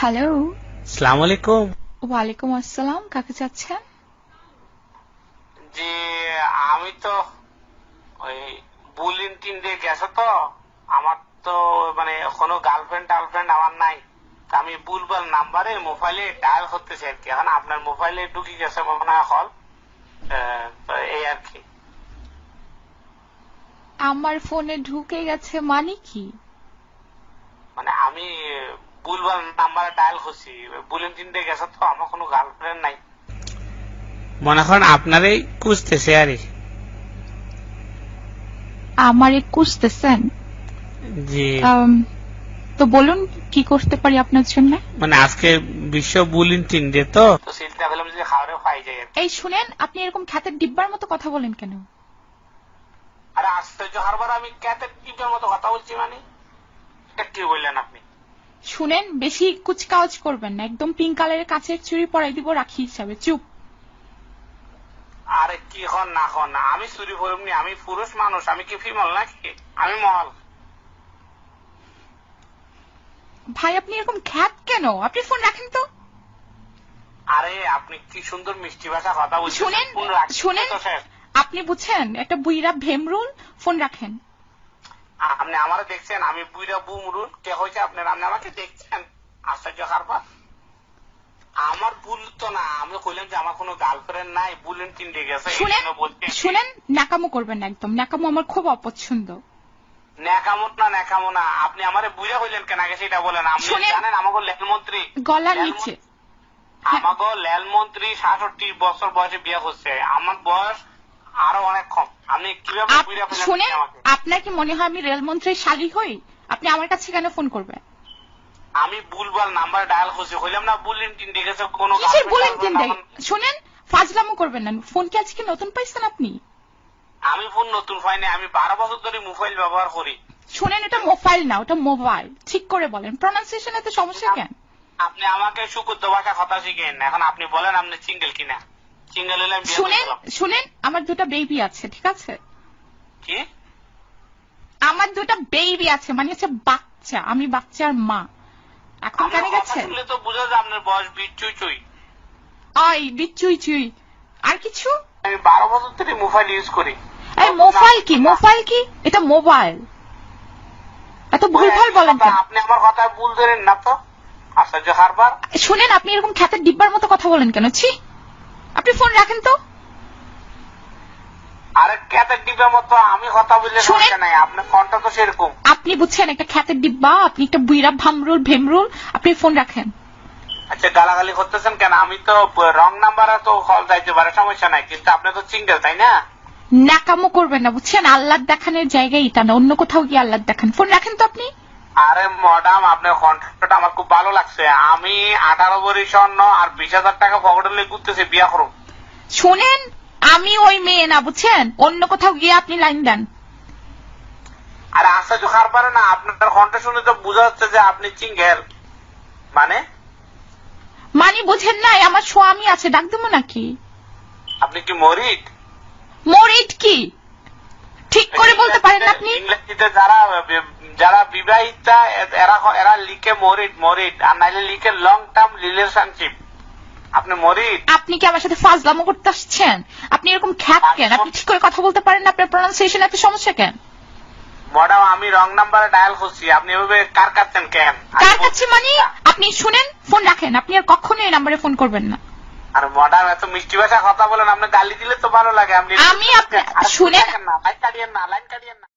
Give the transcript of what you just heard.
Hello, আসসালামু আলাইকুম। ওয়ালাইকুম আসসালাম। কাকে চাচ্ছেন? জি, আমি তো ওই বুলিন টিন্ডে গেছে তো, আমার তো মানে কোনো গার্লফ্রেন্ড আমার নাই। আমি বুলবাল নাম্বারে মোবাইলে ডায়াল করতেছি আর কি। এখন আপনার মোবাইলে ঢুকি গেছে মনে হয় হল, তো এই আর কি। আমার ফোনে ঢুকে গেছে মানে কি? মানে আমি বুলবাল নাম্বারে ডায়াল করছি, বুলিন টিন্ডে গেছে তো, আমার কোনো গার্লফ্রেন্ড নাই। মনে করেন আপনারই খুঁজতেছে আর আমারে খুঁজতেছেন? জি, তো বলুন কি করতে পারি আপনার জন্য। মানে আজকে বিশ্ব বুলিন টিন্ডে তো চিন্তা করলাম যে খাওয়ারে পাই যায়। এই শুনেন, আপনি এরকম খ্যাতের ডিব্বার মতো কথা বলেন কেন? আরে আশ্চর্য, হারবার আমি ক্যাটের টিপের মতো কথা বলছি মানে? এটা কি বললেন আপনি? শুনেন, বেশি কুচকাওয়াজ করবেন না, একদম পিঙ্ক কালারের কাচের চুড়ি পরাই দিব রাখি হিসাবে। চুপ। আরে কি হন না হন না, আমি চুরি করিনি, আমি পুরুষ মানুষ, আমি কি ফিমেল নাকি? আমি মহল। ভাই আপনি এরকম খ্যাত কেন? আপনি ফোন রাখেন তো। আরে আপনি কি সুন্দর মিষ্টি ভাষা কথা বলছেন। শুনেন শুনেন, আপনি বুঝছেন একটা বুইরা ভেমরুল। ফোন রাখেন। আপনি আমারে দেখছেন? আমি বুইরা বুমরুল কে হয়েছে আপনার? আপনি আমাকে দেখছেন? আশ্চর্য হারবার, আমার ভুল তো না। আমি কইলাম যে আমার কোনো গার্লফ্রেন্ড নাই, বুলেন টিন্ডে গেছে। শুনেন, নাকামো করবেন না, একদম নাকামো আমার খুব অপছন্দ। ন্যাকামো না, আপনি আমারে বুঝা হইলেন কেন আগে সেটা বলেন। আপনি জানেন আমাকে লেলমন্ত্রী গলার নিচে, আমাকে লেলমন্ত্রী 66 বছর বয়সে বিয়ে করছে, আমার বয়স আরো অনেক কম। আপনি কিভাবে বুঝা ফেলেন? শুনেন, আপনার কি মনে হয় আমি রেলমন্ত্রীর শালী হই? আপনি আমার কাছে কেন ফোন করবেন? আমি ভুলভাল নাম্বার ডায়াল করছি, হইলাম না বুলেন টিন্ডে গেছে কোনো। শুনেন, ফাজলামো করবেন না। ফোন কি আজকে নতুন পাইছেন আপনি? আমি ফোন নতুন পাইনি, আমি 12 বছর ধরে মোবাইল ব্যবহার করি। শুনেন, এটা মোবাইল না, ওটা মোবাইল। ঠিক করে বলেন, প্রনাউন্সিয়েশন এত সমস্যা কেন? আপনি আমাকে সুকুদ্দ ভাষা কথা শিখেন। এখন আপনি বলেন আপনি সিঙ্গেল কিনা? সিঙ্গেল হলে শুনেন, আমার দুটা বেবি আছে, ঠিক আছে? কি? আমার দুটা বেবি আছে, মানে হচ্ছে বাচ্চা। আমি বাচ্চার মা। এখন কেন গেছে? শুনলে তো বোঝা যায় আপনার বয়স বিচুই চুই। আই বিচুই চুই। আর কিছু? আমি 12 বছর ধরে মোবাইল ইউজ করি। এই মোবাইল কি? এটা মোবাইল। এত ভুলভাল বলেন কেন? আপনি আমার কথা ভুল ধরেন না তো। আশ্চর্য হারবার, শুনেন, আপনি এরকম খ্যাতের ডিব্বার মতো কথা বলেন কেন? ছি, আপনি ফোন রাখেন তো। আরে খ্যাতের ডিব্বার মতো আমি কথা বললে সমস্যা নাই, আপনার কণ্ঠ তো সেরকম। আপনি বুঝছেন একটা খ্যাতের ডিব্বা, আপনি একটা বুইরা ভেমরুল। আপনি ফোন রাখেন। আচ্ছা, গালাগালি করতেছেন কেন? আমি তো রং নাম্বারে তো কল যাইতে পারে, সমস্যা নাই, কিন্তু আপনি তো সিঙ্গেল, তাই না? নাকামো করবেন না, বুঝছেন? আল্লাহ দেখানোর জায়গায় এটা না, অন্য কোথাও গিয়ে আল্লাহ দেখান। ফোন রাখেন তো আপনি। আরে ম্যাডাম, আপনার কণ্ঠটা আমার খুব ভালো লাগছে। আমি 18 ভরি স্বর্ণ আর 20,000 টাকা পকেটে নিয়ে ঘুরতেছি, বিয়া করুন। শুনেন, আমি ওই মেয়ে না, বুঝছেন? অন্য কোথাও গিয়ে আপনি লাইন দেন। আরে আশ্চর্য খারাপ না, আপনার কণ্ঠ শুনে তো বোঝা যাচ্ছে যে আপনি সিঙ্গেল। মানে বুঝেন নাই? আমার স্বামী আছে, ডাক দেবো নাকি? আপনি কি মরিড? মরিড কি ঠিক করে বলতে পারেন আপনি? ইংরেজিতে যারা বিবাহিতা এরা লিখে মরিড, আর নাইলে লিখে লং টার্ম রিলেশনশিপ। আপনি মরিড? আপনি কি আমার সাথে ফাজলামো করতে আসছেন? আপনি এরকম খ্যাত কেন? আপনি ঠিক করে কথা বলতে পারেন না? আপনার প্রনাউন্সিয়েশন এত সমস্যা কেন? ম্যাডাম, আমি রং নাম্বারে ডায়াল করছি, আপনি এভাবে কার কাচ্ছেন কেন? কার কাছে মানে? আপনি শুনেন, ফোন রাখেন। আপনি আর কখনো এই নাম্বারে ফোন করবেন না। আর ম্যাডাম, এত মিষ্টি ভাষা কথা বলেন, আপনি গালি দিলে তো ভালো লাগে। আপনি শুনেন না, লাইন কাটিয়েন না।